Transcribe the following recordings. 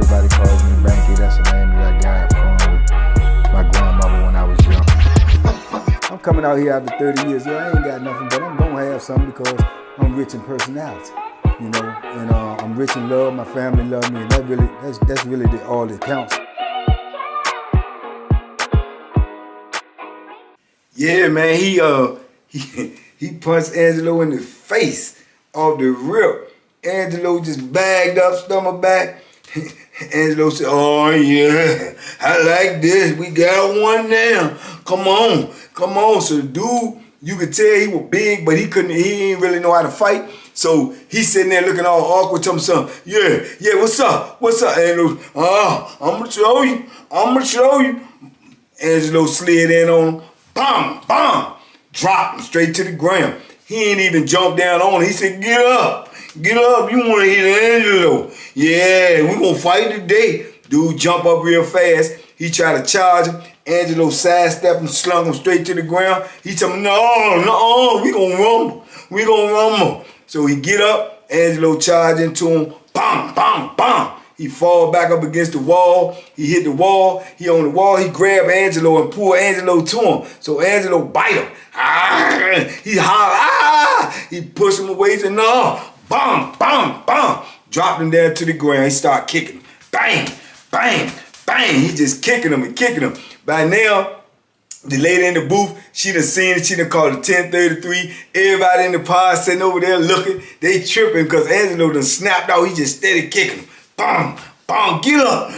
Everybody calls me Banky. That's the name that I got from my grandmother when I was young. I'm coming out here after 30 years. Yeah, I ain't got nothing, but I'm gonna have something because I'm rich in personality, you know, and I'm rich in love. My family love me, and that's really all that counts. Yeah, man, he punched Angelo in the face off the rip. Angelo just bagged up, stomach back. Angelo said, "Oh yeah, I like this. We got one now. Come on, come on." So the dude, you could tell he was big, but he didn't really know how to fight. So he's sitting there looking all awkward, telling son, yeah, what's up? Angelo, I'm gonna show you. Angelo slid in on him, bam, dropped him straight to the ground. He ain't even jumped down on him. He said, get up, you wanna hit Angelo. Yeah, we gonna fight today. Dude jump up real fast. He tried to charge him. Angelo sidestepped and slung him straight to the ground. He told him, no, we gonna rumble. So he get up, Angelo charged into him, bam. He fall back up against the wall. He hit the wall. He on the wall. He grabbed Angelo and pulled Angelo to him. So Angelo bite him. He holler. He pushed him away. He said, no. Bam. Dropped him down to the ground. He started kicking him. Bang. He just kicking him. By now, the lady in the booth, she done seen it. She done called it 10:33. Everybody in the pod sitting over there looking. They tripping because Angelo done snapped out. He just steady kicking him. Bam, get up.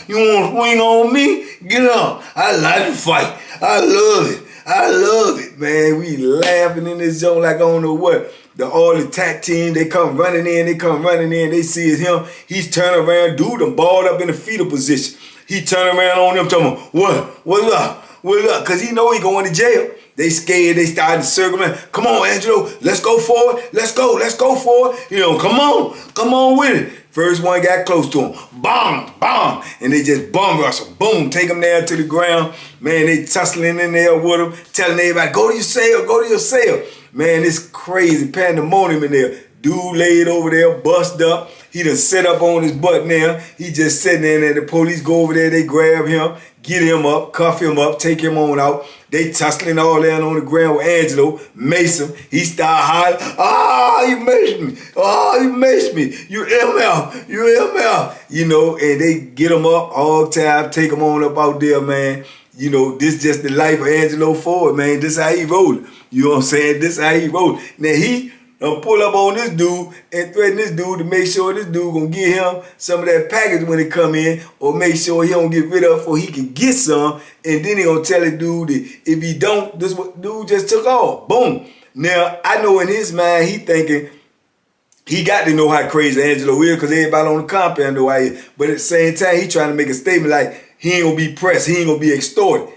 You want to swing on me? Get up. I like to fight. I love it, man. We laughing in this zone like I don't know what. All the tag team, they come running in. They see it's him. He's turning around, dude, and balled up in the fetal position. He turn around on them, telling them, what's up? Because he know he going to jail. They scared, they started to circle him. Come on, Angelo, let's go forward. Let's go forward. You know, come on with it. First one got close to him. Bang. And they just bum rush him. Boom, take him down to the ground. Man, they tussling in there with him, telling everybody, go to your cell. Man, it's crazy pandemonium in there. Dude laid over there, bust up. He done set up on his butt now. He just sitting there and the police go over there, they grab him, get him up, cuff him up, take him on out. They tussling all down on the ground with Angelo, mace him. He start hollering, you maced me. You ML. You know, and they get him up all the time, take him on up out there, man. You know, this just the life of Angelo Ford, man. This how he rolled. You know what I'm saying? This how he rolled. Now he pull up on this dude and threaten this dude to make sure this dude gonna get him some of that package when he come in, or make sure he don't get rid of it before he can get some, and then he gonna tell the dude that if he don't, this dude just took off. Boom. Now, I know in his mind, he thinking he got to know how crazy Angelo is because everybody on the compound know how he is. But at the same time, he trying to make a statement like he ain't gonna be pressed, he ain't gonna be extorted.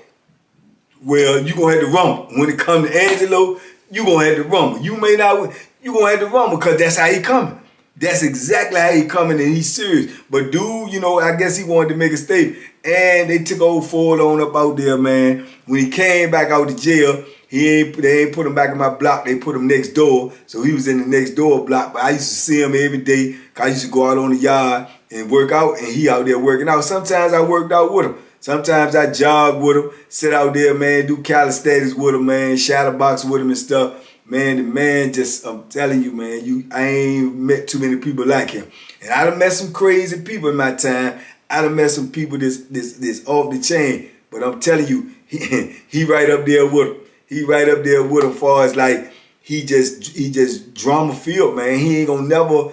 Well, you gonna have to rumble. When it comes to Angelo, you gonna have to rumble. You gonna have to rumble because that's how he coming. That's exactly how he coming, and he's serious. But dude, you know, I guess he wanted to make a statement. And they took old Ford on up out there, man. When he came back out of jail, they ain't put him back in my block. They put him next door. So he was in the next door block. But I used to see him every day because I used to go out on the yard and work out, and he out there working out. Sometimes I worked out with him. Sometimes I jog with him, sit out there, man, do calisthenics with him, man, shadow box with him and stuff. Man, the man just, I'm telling you, man, I ain't met too many people like him. And I done met some crazy people in my time. I done met some people this off the chain. But I'm telling you, he right up there with him. He right up there with him far as like, he just drama filled, man. He ain't gonna never,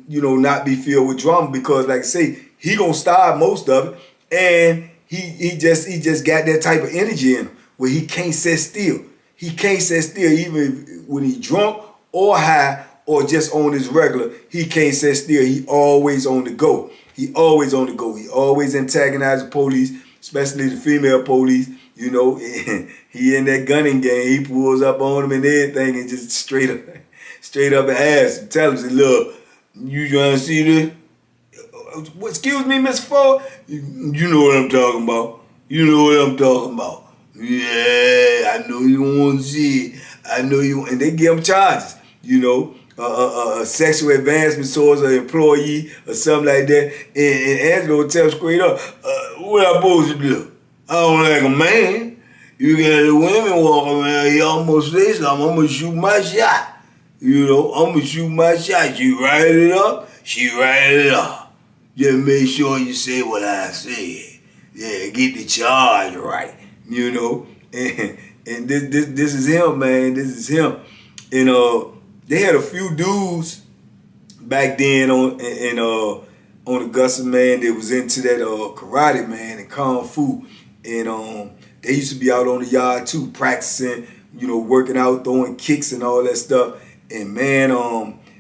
you know, not be filled with drama because like I say, he gonna start most of it. And he just got that type of energy in him where he can't sit still. He can't sit still even when he drunk or high or just on his regular. He can't sit still. He always on the go. He always antagonize the police, especially the female police. You know, he in that gunning game. He pulls up on them and everything and just straight up and ask him, tell him, say, look, you trying to see this? Excuse me, Mr. Ford? You know what I'm talking about. Yeah, I know you want to see it. I know you, and they give him charges, you know. sexual advancement source or employee or something like that. And Angelo tell straight up, what I supposed to do? I don't like a man. You got the women walking around here almost say something, I'm gonna shoot my shot. You know, I'm gonna shoot my shot. She write it up, she write it up. Just make sure you say what I said. Yeah, get the charge right. You know, and this is him, man. This is him. And they had a few dudes back then on Augusta, man, that was into that karate, man, and kung fu. And they used to be out on the yard too, practicing, you know, working out, throwing kicks and all that stuff. And man,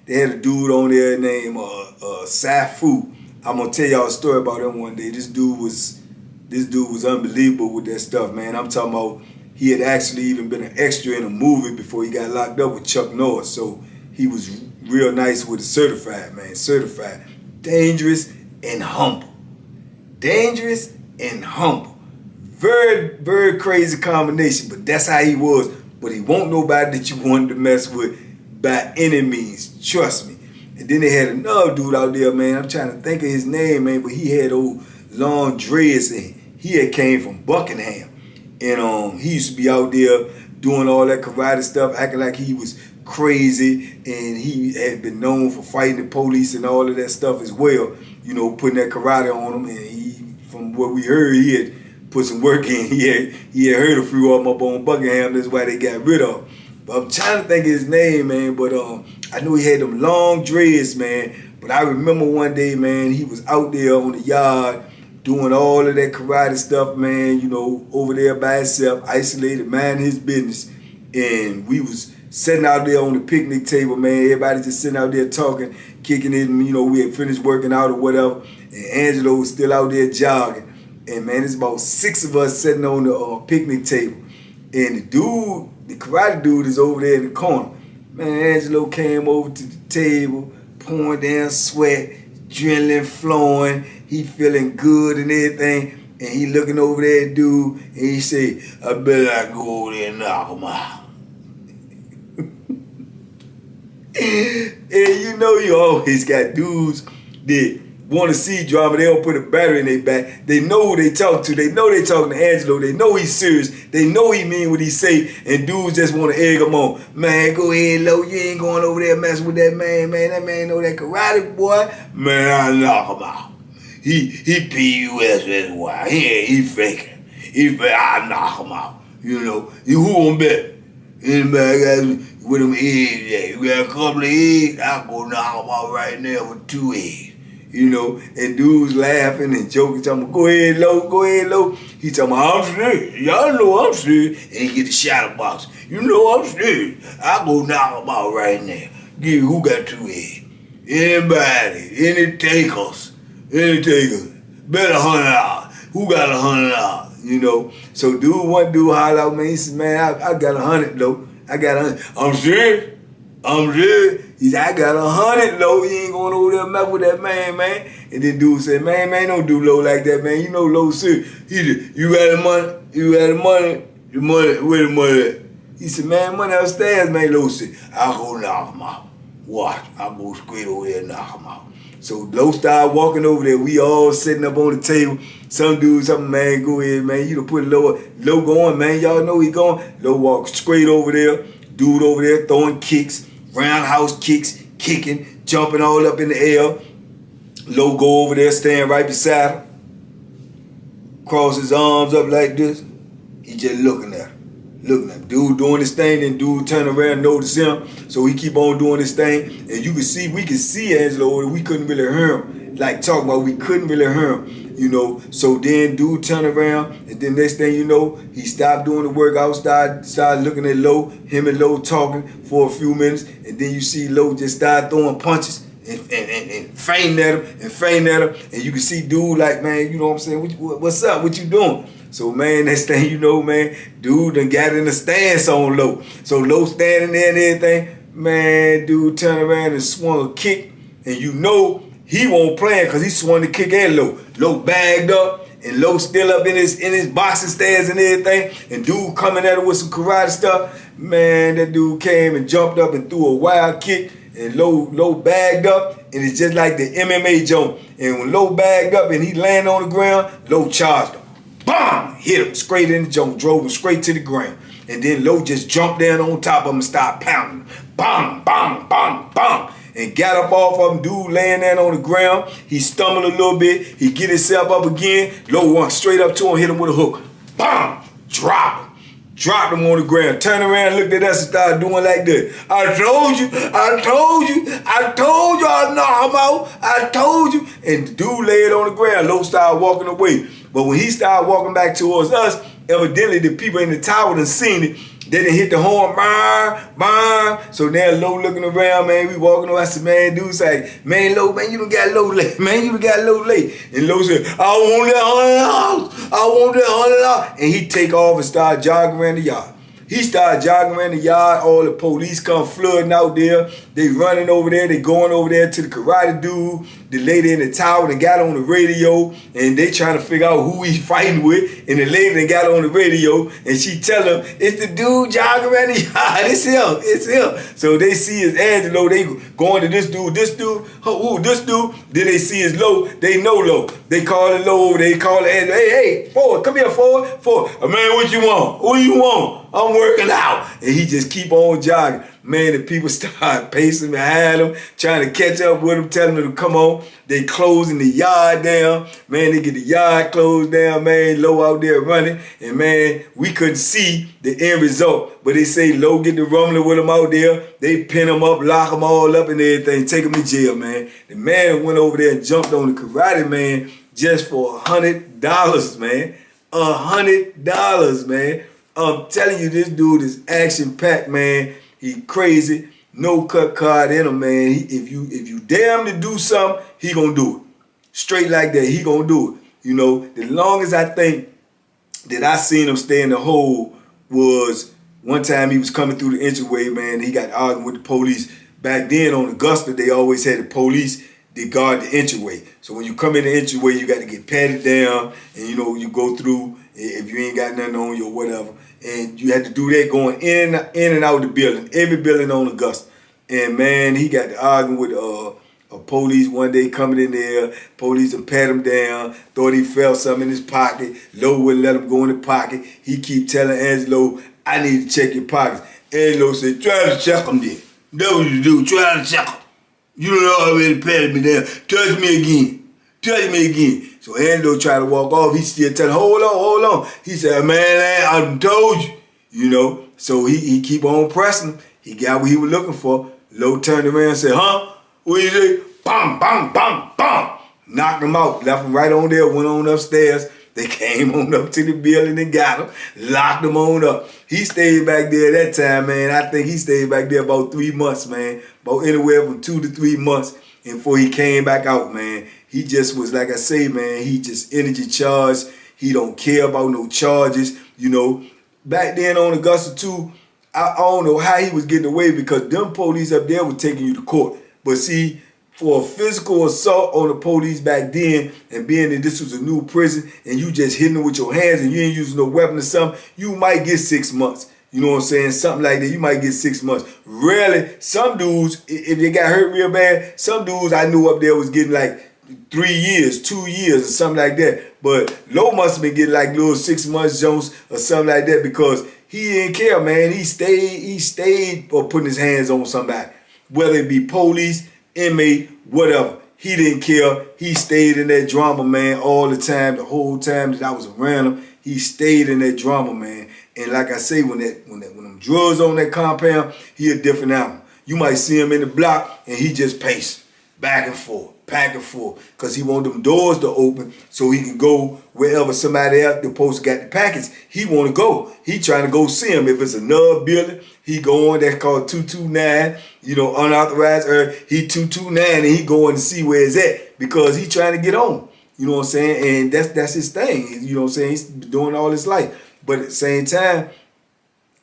they had a dude on there named Safu. I'm gonna tell y'all a story about him one day. This dude was unbelievable with that stuff, man. I'm talking about he had actually even been an extra in a movie before he got locked up with Chuck Norris. So he was real nice with the certified, man. Certified. Dangerous and humble. Dangerous and humble. Very, very crazy combination, but that's how he was. But he won't nobody that you wanted to mess with by any means. Trust me. And then they had another dude out there, man. I'm trying to think of his name, man, but he had old long dreads and he had came from Buckingham. And he used to be out there doing all that karate stuff, acting like he was crazy, and he had been known for fighting the police and all of that stuff as well, you know, putting that karate on him. And he, from what we heard, he had put some work in. He had heard a few of them up on Buckingham. That's why they got rid of him. But I'm trying to think of his name, man. But I knew he had them long dreads, man. But I remember one day, man, he was out there on the yard doing all of that karate stuff, man, you know, over there by himself, isolated, minding his business. And we was sitting out there on the picnic table, man. Everybody just sitting out there talking, kicking it, and, you know, we had finished working out or whatever. And Angelo was still out there jogging. And, man, it's about 6 of us sitting on the picnic table. And the karate dude is over there in the corner. Man, Angelo came over to the table, pouring down sweat, adrenaline flowing. He feeling good and everything. And he looking over there, dude, and he say, I bet I go over there and knock him out. And you know you always got dudes that want to see drama. They don't put a battery in their back. They know who they talk to. They know they talking to Angelo. They know he's serious. They know he mean what he say. And dudes just want to egg him on. Man, go ahead, Lo. You ain't going over there messing with that man, man. That man know that karate, boy. Man, I knock him out. He P-U-S-S-Y. He faking. I knock him out. You know, you who on bet? Anybody got with them eggs there? You got a couple of eggs? I'll go knock him out right now with 2 eggs. You know, and dudes laughing and joking, talking, go ahead, Lo. He talking, I'm serious. Y'all know I'm serious. And he get the shadow box. You know I'm serious. I'll go knock him out right now. Give who got 2 eggs? Anybody, any takers. Bet $100. Who got $100? You know. So one dude holler out, man. He said, man, I got 100 though. I got 100. I'm serious. He said, I got 100 Lo. You ain't going over there mess with that man, man. And then dude said, man, don't do Lo like that, man. You know Lo serious. He said, you got the money? The money, where the money at? He said, man, money upstairs, man. Lo said, I'll go knock him out. Watch, I'll go straight over there and knock him out. So Lo started walking over there. We all sitting up on the table. Some dudes, man, go ahead, man. You done put Lo going, man. Y'all know he going. Lo walked straight over there. Dude over there throwing kicks, roundhouse kicks, kicking, jumping all up in the air. Lo go over there, stand right beside him. Cross his arms up like this. He just looking at him. Dude doing his thing, then dude turn around and notice him. So he keep on doing his thing. And we could see Angelo, and we couldn't really hear him. Like talking about, we couldn't really hear him, you know. So then dude turn around, and then next thing you know, he stopped doing the workout, started looking at Lo, him and Lo talking for a few minutes, and then you see Lo just start throwing punches and fainting at him, and you can see dude like, man, you know what I'm saying, what's up, what you doing? So, man, next thing you know, man, dude done got in the stance on Lo. So Lo standing there and everything, man, dude turned around and swung a kick, and you know he won't play because he swung the kick at Lo. Lo bagged up, and Lo still up in his boxing stance and everything, and dude coming at him with some karate stuff. Man, that dude came and jumped up and threw a wild kick, and Low bagged up, and it's just like the MMA joint. And when Low bagged up and he landed on the ground, Low charged him. Bam! Hit him straight in the joint, drove him straight to the ground. And then Low just jumped down on top of him and started pounding him. Bam, bam, bam, bam. And got up off of him, dude laying there on the ground. He stumbled a little bit. He get himself up again. Low went straight up to him, hit him with a hook. Bam! Drop him. Dropped him on the ground. Turned around, looked at us and started doing like this. I told you, I told you I'd knock him out. I told you. And the dude laid on the ground. Low started walking away. But when he started walking back towards us, evidently the people in the tower done seen it. They done hit the horn, bang. So now Low looking around, man. We walking around. I said, man, dude's like, man, Low, man, you done got Low late. Man, you done got Low late. And Low said, I want that $100. I want that $100. And he take off and start jogging around the yard. He started jogging around the yard. All the police come flooding out there. They running over there. They going over there to the karate dude. The lady in the tower that got on the radio, and they trying to figure out who he's fighting with. And the lady that got on the radio, and she tell him, it's the dude jogging around the yard. It's him. So they see his Angelo. They going to this dude. This dude. Then they see his Low. They know Low. They call it Low over there. They call it Angelo. Hey, Ford, come here, Ford. Man, what you want? What you want? I'm working out. And he just keep on jogging. Man, the people start pacing behind him, trying to catch up with him, telling him to come on. They closing the yard down. Man, they get the yard closed down, man. Low out there running. And, man, we couldn't see the end result. But they say Low get the rumbling with him out there. They pin him up, lock him all up and everything, take him to jail, man. The man went over there and jumped on the karate man just for $100, man. $100, man. I'm telling you, this dude is action-packed, man. He crazy, no cut card in him, man. If you dare him to do something, he gonna do it. Straight like that, he gonna do it. You know, the longest I think that I seen him stay in the hole was one time he was coming through the entryway, man. He got arguing with the police. Back then on Augusta, they always had the police that guard the entryway. So when you come in the entryway, you got to get patted down, and you know, you go through if you ain't got nothing on you or whatever. And you had to do that going in and out of the building, every building on Augusta. And man, he got to arguing with a police one day coming in there. Police and pat him down, thought he felt something in his pocket. Low wouldn't let him go in the pocket. He keep telling Angelo, I need to check your pockets. Angelo said, try to check them then. That's what you do, try to check them. You don't already patted me down. Touch me again. Touch me again. So Angelo tried to walk off. He still telling, hold on. He said, man, I told you. You know, so he keep on pressing. He got what he was looking for. Low turned around and said, huh? What you say? Bam, bam, bam, bam. Knocked him out. Left him right on there. Went on upstairs. They came on up to the building and got him. Locked him on up. He stayed back there that time, man. I think he stayed back there about 3 months, man. About anywhere from 2 to 3 months. And before he came back out, man, he just was, like I say, man, he just energy charged. He don't care about no charges, you know. Back then on Augusta, too, I don't know how he was getting away because them police up there were taking you to court. But see, for a physical assault on the police back then, and being that this was a new prison, and you just hitting them with your hands and you ain't using no weapon or something, you might get 6 months. You know what I'm saying? Something like that, you might get 6 months. Rarely, some dudes, if they got hurt real bad, some dudes I knew up there was getting like 3 years, 2 years, or something like that. But Low must have been getting like little 6 months Jones or something like that because he didn't care, man. He stayed for putting his hands on somebody. Whether it be police, inmate, whatever. He didn't care. He stayed in that drama, man, all the time, the whole time that I was around him. He stayed in that drama, man. And like I say, when them drugs on that compound, he a different animal. You might see him in the block and he just pacing back and forth. Because he want them doors to open so he can go wherever somebody else the post got the package. He want to go. He trying to go see him. If it's another building, he going, that's called 229, you know, unauthorized, or he 229 and he going to see where it's at because he trying to get on. You know what I'm saying? And that's his thing. You know what I'm saying? He's doing all his life. But at the same time,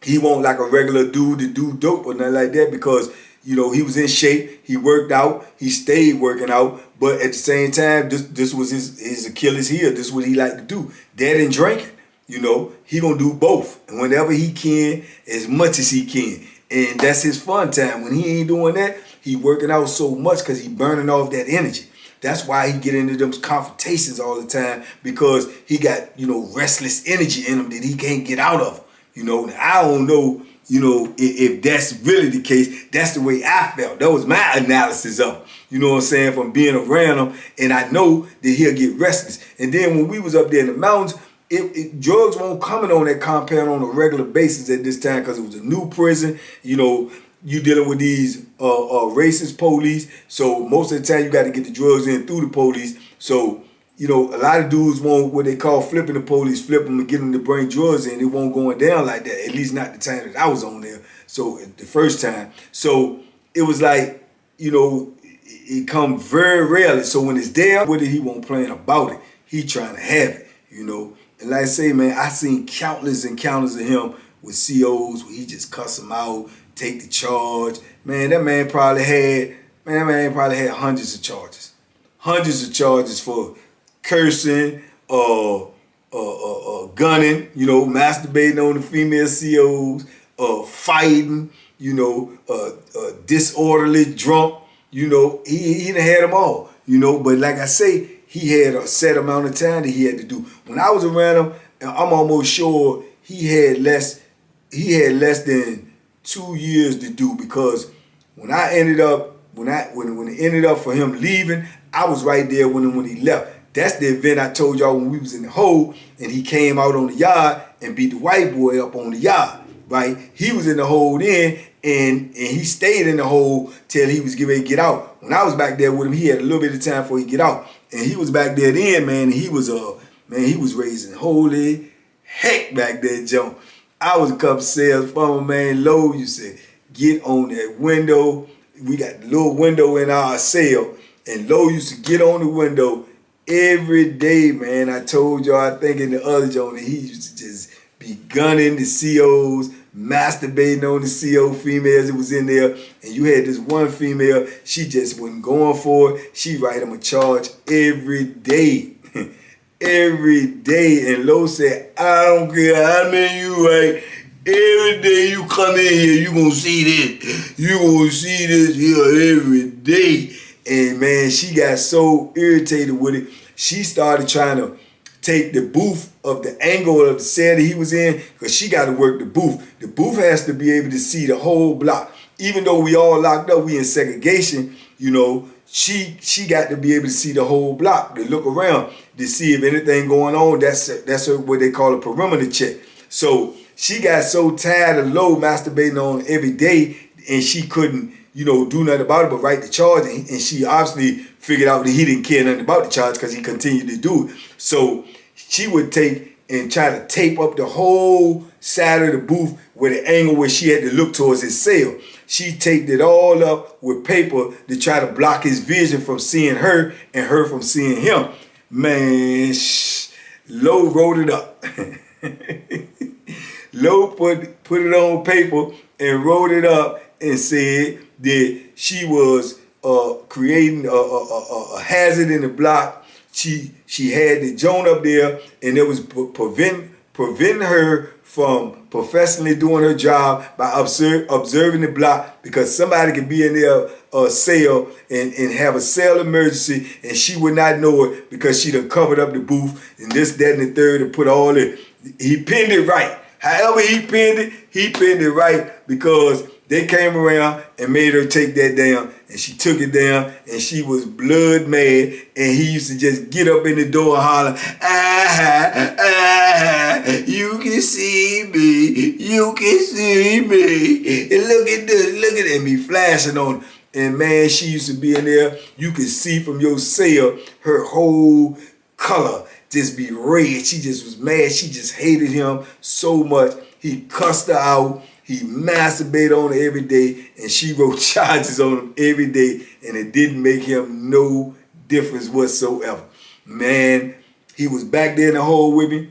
he won't like a regular dude to do dope or nothing like that because you know, he was in shape, he worked out, he stayed working out, but at the same time, this was his Achilles heel. This is what he liked to do. That and drinking, you know, he gonna do both. And whenever he can, as much as he can. And that's his fun time. When he ain't doing that, He working out so much because he burning off that energy. That's why he get into them confrontations all the time, because he got, you know, restless energy in him that he can't get out of. You know, now, I don't know, you know, if that's really the case. That's the way I felt. That was my analysis of him. You know what I'm saying? From being around him, and I know that he'll get restless. And then when we was up there in the mountains, drugs weren't coming on that compound on a regular basis at this time, because it was a new prison. You know, you dealing with these racist police, so most of the time you got to get the drugs in through the police. So, you know, a lot of dudes won't, what they call flipping the police, flip them and get them to bring drugs in. It won't going down like that, at least not the time that I was on there. So the first time. So it was like, you know, it come very rarely. So when it's there with it, he won't plan about it. He trying to have it, you know. And like I say, man, I seen countless encounters of him with COs where he just cuss them out, take the charge. Man, that man probably had hundreds of charges. Hundreds of charges for cursing, gunning, you know, masturbating on the female COs, fighting, you know, disorderly, drunk, you know. He done had them all, you know. But like I say, he had a set amount of time that he had to do. When I was around him, I'm almost sure he had less than 2 years to do, because when it ended up for him leaving, I was right there when he left. That's the event I told y'all when we was in the hole and he came out on the yard and beat the white boy up on the yard, right? He was in the hole then, and he stayed in the hole till he was getting ready to get out. When I was back there with him, he had a little bit of time before he get out. And he was back there then, man, and he was raising holy heck back there, Joe. I was a couple cells from him, man. Low, you said, get on that window. We got the little window in our cell, and Low used to get on the window every day, man. I told y'all, I think in the other joint, he used to just be gunning the COs, masturbating on the CO females that was in there. And you had this one female, she just wasn't going for it. She write him a charge every day. Every day. And Low said, I don't care how many you write. Every day you come in here, you gonna see this. You gonna see this here every day. And man, she got so irritated with it, she started trying to take the booth of the angle of the cell that he was in, because she got to work the booth. The booth has to be able to see the whole block. Even though we all locked up, we in segregation, you know, she got to be able to see the whole block, to look around, to see if anything going on. That's what they call a perimeter check. So she got so tired of Low masturbating on every day, and she couldn't, you know, do nothing about it but write the charge. And she obviously figured out that he didn't care nothing about the charge because he continued to do it. So she would take and try to tape up the whole side of the booth with an angle where she had to look towards his cell. She taped it all up with paper to try to block his vision from seeing her and her from seeing him. Man, Low wrote it up. Low put it on paper and wrote it up and said that she was creating a hazard in the block. She had the joint up there, and it was preventing her from professionally doing her job by observing the block, because somebody could be in their cell and have a cell emergency, and she would not know it because she done covered up the booth and this, that, and the third, and put all it. He pinned it right. However he pinned it right, because they came around and made her take that down, and she took it down, and she was blood mad, and he used to just get up in the door and holler, you can see me, you can see me, and look at this, look at it, and me flashing on her. And man, she used to be in there, you could see from your cell, her whole color just be red. She just was mad. She just hated him so much. He cussed her out. He masturbated on her every day, and she wrote charges on him every day, and it didn't make him no difference whatsoever. Man, he was back there in the hole with me.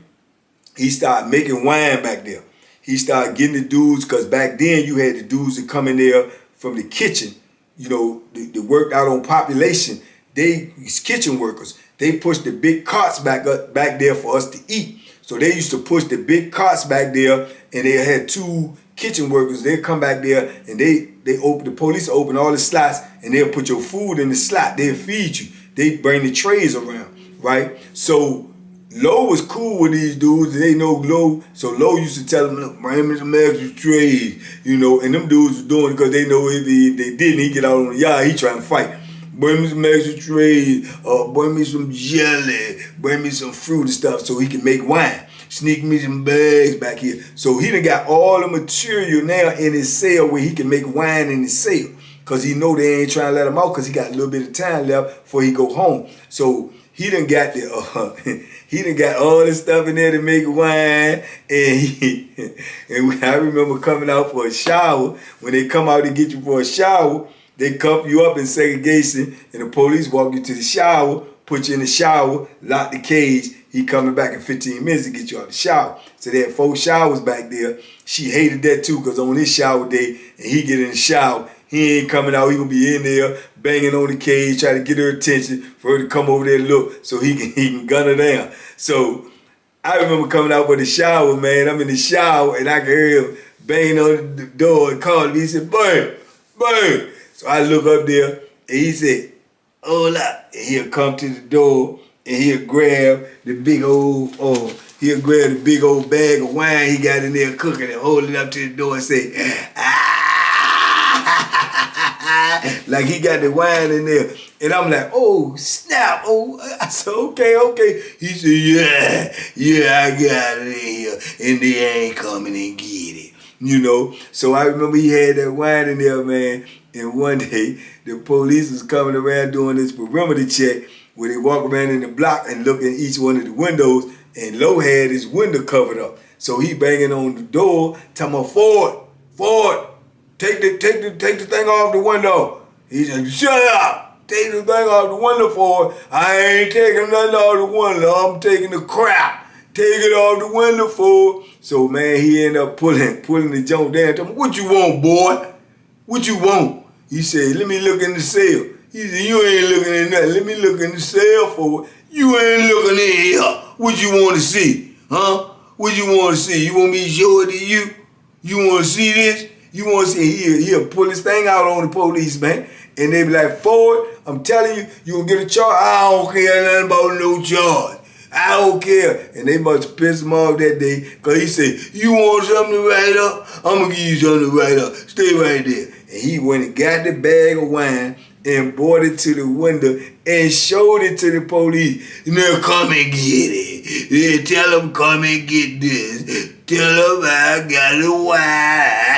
He started making wine back there. He started getting the dudes, because back then you had the dudes that come in there from the kitchen, you know, they worked out on population. These kitchen workers. They pushed the big carts back there for us to eat. So they used to push the big carts back there, and they had two kitchen workers. They'd come back there, and they the police open all the slots and they'll put your food in the slot. They'll feed you. They bring the trays around, right? So Lowe was cool with these dudes. They know Lowe, so Lowe used to tell them, look, bring me some extra trays, you know, and them dudes was doing it because they know if they didn't, he get out on the yard, he trying to fight. Bring me some extra trays, bring me some jelly, bring me some fruit and stuff so he can make wine. Sneak me some bags back here. So he done got all the material now in his cell where he can make wine in his cell. Because he know they ain't trying to let him out because he got a little bit of time left before he go home. So he done got he done got all this stuff in there to make wine. And I remember coming out for a shower. When they come out to get you for a shower, they cuff you up in segregation and the police walk you to the shower, put you in the shower, lock the cage. He coming back in 15 minutes to get you out of the shower. So they had 4 showers back there. She hated that too because on his shower day, and he get in the shower, he ain't coming out. He gonna be in there banging on the cage, trying to get her attention for her to come over there and look so he can gun her down. So I remember coming out for the shower, man. I'm in the shower and I can hear him banging on the door and calling me. He said, "Boy, boy." So I look up there and he said, "Hola." And he'll come to the door and he'll grab the big old bag of wine he got in there cooking and hold it up to the door and say, "Ah." Like he got the wine in there. And I'm like, oh, snap. Oh, I said, okay. He said, yeah, I got it in here. And they ain't coming and get it. You know? So I remember he had that wine in there, man. And one day, the police was coming around doing this perimeter check where they walk around in the block and look in each one of the windows. And Lowe had his window covered up. So he banging on the door, telling him, Ford, take the thing off the window. He said, shut up. Take the thing off the window, Ford. I ain't taking nothing off the window. I'm taking the crap. Take it off the window, Ford. So, man, he ended up pulling the junk down. Tell me, what you want, boy? What you want? He said, let me look in the cell. He said, you ain't looking in that. Let me look in the cell, Ford. You ain't looking in here. What you want to see? Huh? What you want to see? You want me to show it to you? You want to see this? You want to see, he'll pull this thing out on the police, man. And they be like, Ford, I'm telling you, you gonna get a charge. I don't care nothing about no charge. I don't care. And they must piss him off that day because he said, you want something to write up? I'm gonna give you something to write up. Stay right there. And he went and got the bag of wine and brought it to the window and showed it to the police. Now come and get it. Yeah, tell them come and get this. Tell them I got the wine.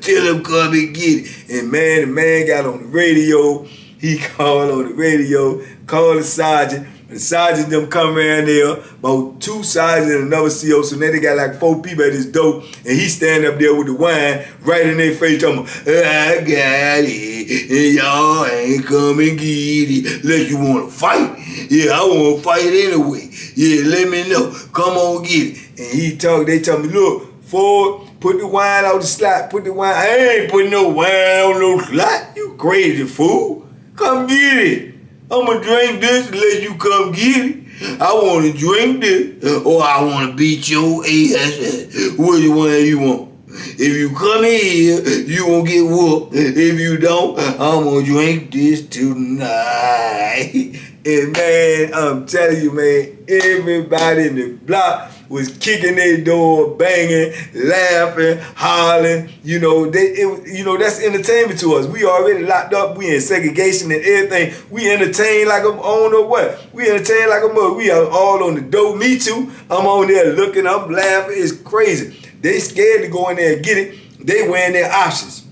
Tell them come and get it. And man, the man got on the radio. He called on the radio, called the sergeant. The sergeant them come around there, about 2 sergeants and another CO, so now they got like 4 people at this door, and he stand up there with the wine right in their face, talking about, I got it, and y'all ain't come and get it, unless you want to fight. Yeah, I want to fight anyway. Yeah, let me know. Come on, get it. And they tell me, look, Ford, put the wine out the slot, put the wine. I ain't putting no wine on no slot. You crazy fool. Come get it. I'm going to drink this and let you come get it. I want to drink this or I want to beat your ass. Which one you want? If you come in here, you won't get whooped. If you don't, I'm going to drink this tonight. And man, I'm telling you, man, everybody in the block was kicking their door, banging, laughing, hollering. You know, that's entertainment to us. We already locked up. We in segregation and everything. We entertain like I'm on or what? We entertain like a mother. We are all on the door. Me too. I'm on there looking. I'm laughing. It's crazy. They scared to go in there and get it. They wearing their options.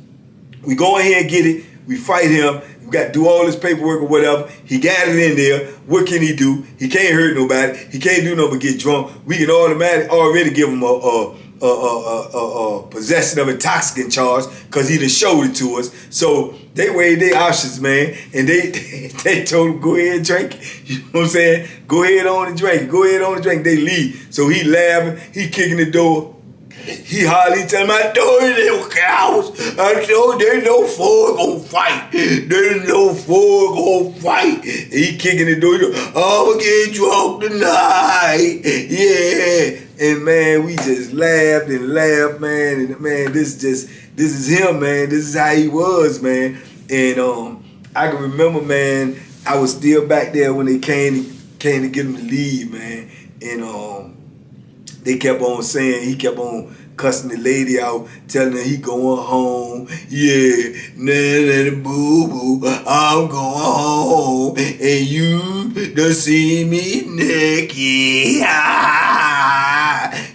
We go in here and get it. We fight him. We got to do all this paperwork or whatever. He got it in there. What can he do? He can't hurt nobody. He can't do nothing but get drunk. We can already give him a possession of intoxicant charge because he done showed it to us. So they weighed their options, man, and they told him, go ahead and drink it. You know what I'm saying? Go ahead on and drink. Go ahead on and drink. They leave. So he laughing. He kicking the door. He hardly tell me, I told you they were cowards. I told you there's no Ford gonna fight. There's no Ford gonna fight. He kicking the door. I'm gonna get drunk tonight. Yeah. And man, we just laughed and laughed, man. And man, this is him, man. This is how he was, man. And I can remember, man, I was still back there when they came to get him to leave, man. And they kept on saying, he kept on cussing the lady out, telling her he going home. Yeah, nah, boo boo, I'm going home, and you done see me naked.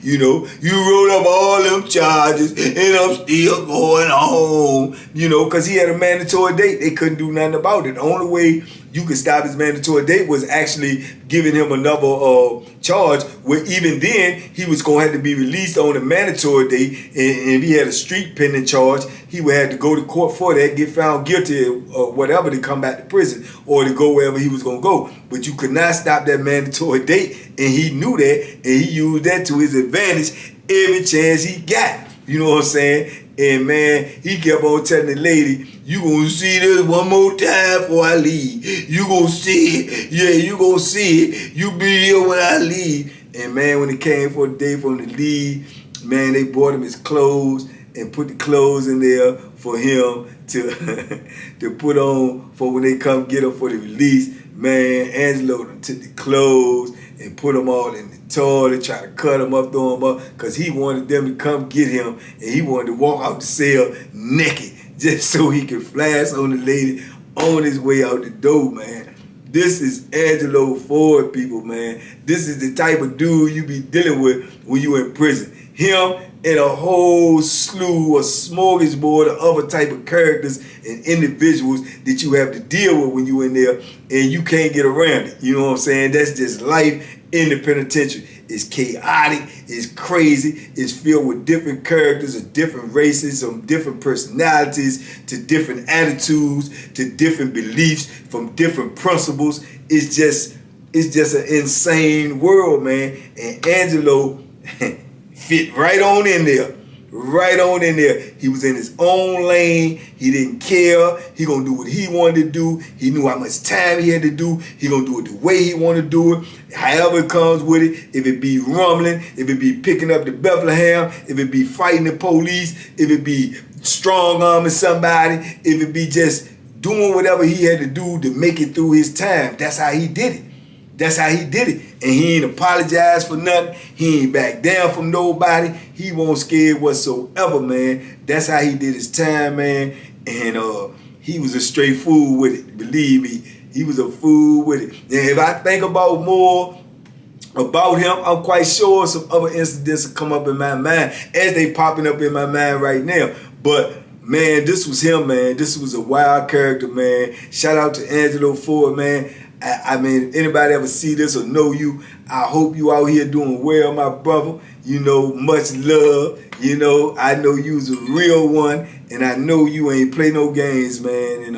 You know, you wrote up all them charges, and I'm still going home. You know, because he had a mandatory date. They couldn't do nothing about it. The only way you could stop his mandatory date was actually giving him another charge, where even then he was going to have to be released on a mandatory date, and if he had a street pending charge, he would have to go to court for that, get found guilty or whatever, to come back to prison or to go wherever he was going to go. But you could not stop that mandatory date, and he knew that, and he used that to his advantage every chance he got. You know what I'm saying? And man, he kept on telling the lady, you gonna see this one more time before I leave. You gonna see it. Yeah, you gonna see it. You be here when I leave. And man, when it came for the day for him to leave, man, they bought him his clothes and put the clothes in there for him to to put on for when they come get him for the release. Man, Angelo took the clothes and put them all in the toilet, try to cut them up, throw them up, because he wanted them to come get him, and he wanted to walk out the cell naked just so he could flash on the lady on his way out the door, man. This is Angelo Ford, people, man. This is the type of dude you be dealing with when you in prison. Him and a whole slew, a smorgasbord of other type of characters and individuals that you have to deal with when you in there, and you can't get around it. You know what I'm saying? That's just life in the penitentiary. It's chaotic, it's crazy, it's filled with different characters of different races, from different personalities, to different attitudes, to different beliefs, from different principles. It's just an insane world, man. And Angelo fit right on in there. Right on in there. He was in his own lane. He didn't care. He gonna do what he wanted to do. He knew how much time he had to do. He gonna do it the way he wanted to do it. However it comes with it. If it be rumbling, if it be picking up the Bethlehem, if it be fighting the police, if it be strong arming somebody, if it be just doing whatever he had to do to make it through his time. That's how he did it. That's how he did it. And he ain't apologized for nothing. He ain't back down from nobody. He won't scared whatsoever, man. That's how he did his time, man. And he was a straight fool with it. Believe me, he was a fool with it. And if I think about more about him, I'm quite sure some other incidents will come up in my mind as they popping up in my mind right now. But man, this was him, man. This was a wild character, man. Shout out to Angelo Ford, man. I mean, if anybody ever see this or know you, I hope you out here doing well, my brother. You know, much love. You know, I know you's a real one, and I know you ain't play no games, man. And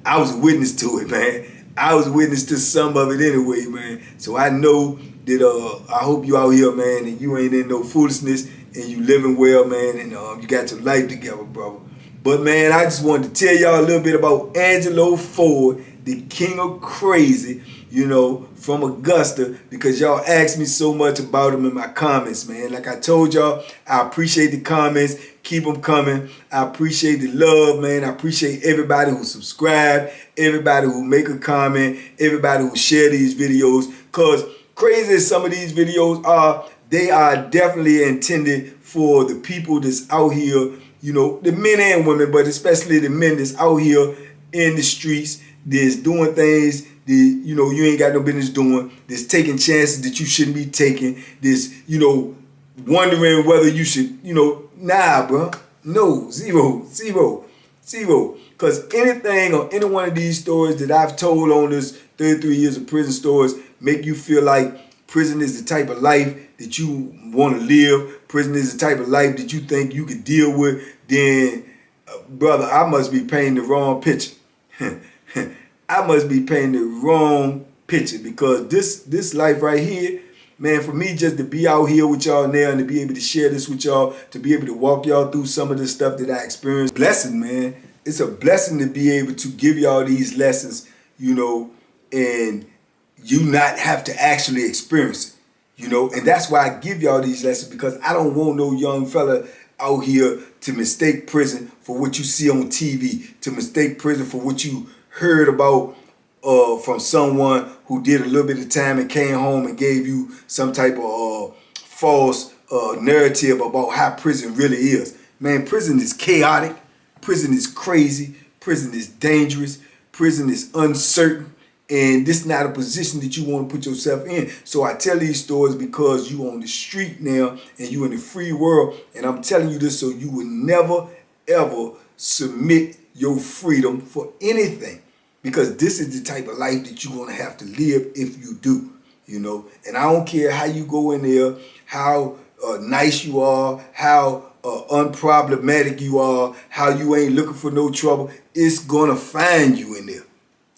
I was a witness to it, man. I was a witness to some of it anyway, man. So I know that I hope you out here, man, and you ain't in no foolishness, and you living well, man, and you got your life together, brother. But man, I just wanted to tell y'all a little bit about Angelo Ford, the king of crazy, you know, from Augusta, because y'all asked me so much about him in my comments, man. Like I told y'all, I appreciate the comments. Keep them coming. I appreciate the love, man. I appreciate everybody who subscribe, everybody who make a comment, everybody who share these videos, because crazy as some of these videos are, they are definitely intended for the people that's out here, you know, the men and women, but especially the men that's out here in the streets, that's doing things that, you know, you ain't got no business doing, that's taking chances that you shouldn't be taking, that's, you know, wondering whether you should, you know, nah, bro. No, zero. Because anything or any one of these stories that I've told on this 33 years of prison stories make you feel like prison is the type of life that you want to live, prison is the type of life that you think you could deal with, then, brother, I must be painting the wrong picture. I must be painting the wrong picture, because this life right here, man, for me just to be out here with y'all now and to be able to share this with y'all, to be able to walk y'all through some of the stuff that I experienced, blessing, man. It's a blessing to be able to give y'all these lessons, you know, and you not have to actually experience it. You know, and that's why I give y'all these lessons, because I don't want no young fella out here to mistake prison for what you see on TV, to mistake prison for what you heard about from someone who did a little bit of time and came home and gave you some type of false narrative about how prison really is. Man, prison is chaotic, prison is crazy, prison is dangerous, prison is uncertain, and this is not a position that you want to put yourself in. So I tell these stories because you on the street now and you in the free world, and I'm telling you this so you will never, ever submit your freedom for anything, because this is the type of life that you're going to have to live if you do, you know. And I don't care how you go in there, how nice you are, how unproblematic you are, how you ain't looking for no trouble. It's going to find you in there.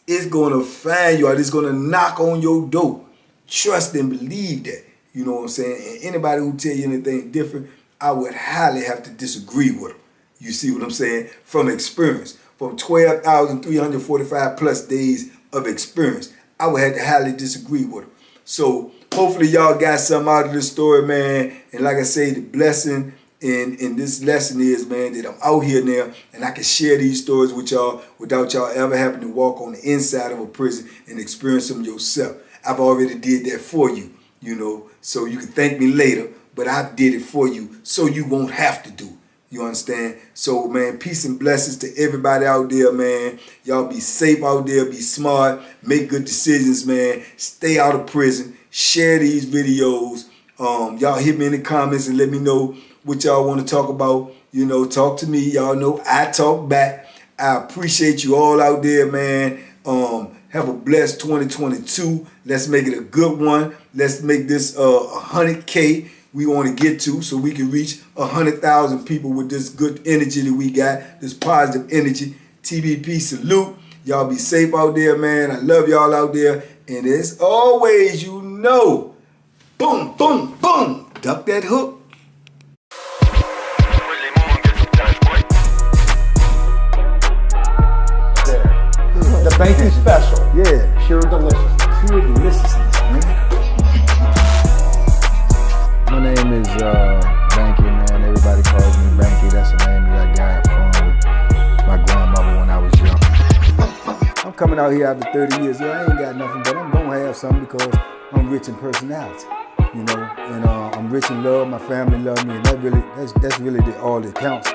It's going to find you out. It's going to knock on your door. Trust and believe that. You know what I'm saying? And anybody who tell you anything different, I would highly have to disagree with them. You see what I'm saying? From experience. From 12,345 plus days of experience, I would have to highly disagree with them. So hopefully y'all got something out of this story, man. And like I say, the blessing in this lesson is, man, that I'm out here now and I can share these stories with y'all without y'all ever having to walk on the inside of a prison and experience them yourself. I've already did that for you, you know, so you can thank me later, but I did it for you so you won't have to do it. You understand? So, man, peace and blessings to everybody out there, man. Y'all be safe out there, be smart, make good decisions, man. Stay out of prison, share these videos. Y'all hit me in the comments and let me know what y'all want to talk about. You know, talk to me. Y'all know I talk back. I appreciate you all out there, man. Have a blessed 2022. Let's make it a good one. Let's make this 100K we want to get to, so we can reach 100,000 people with this good energy that we got, this positive energy. TBP salute. Y'all be safe out there, man. I love y'all out there. And as always, you know, boom, boom, boom. Duck that hook. The Banky special. Yeah. Pure deliciousness. Pure deliciousness, man. My name is Banky, man. Everybody calls me Banky. That's the name that I got from my grandmother when I was young. I'm coming out here after 30 years. Yeah, I ain't got nothing, but I'm gonna have something because I'm rich in personality, you know, and I'm rich in love. My family love me, and that's really all that counts.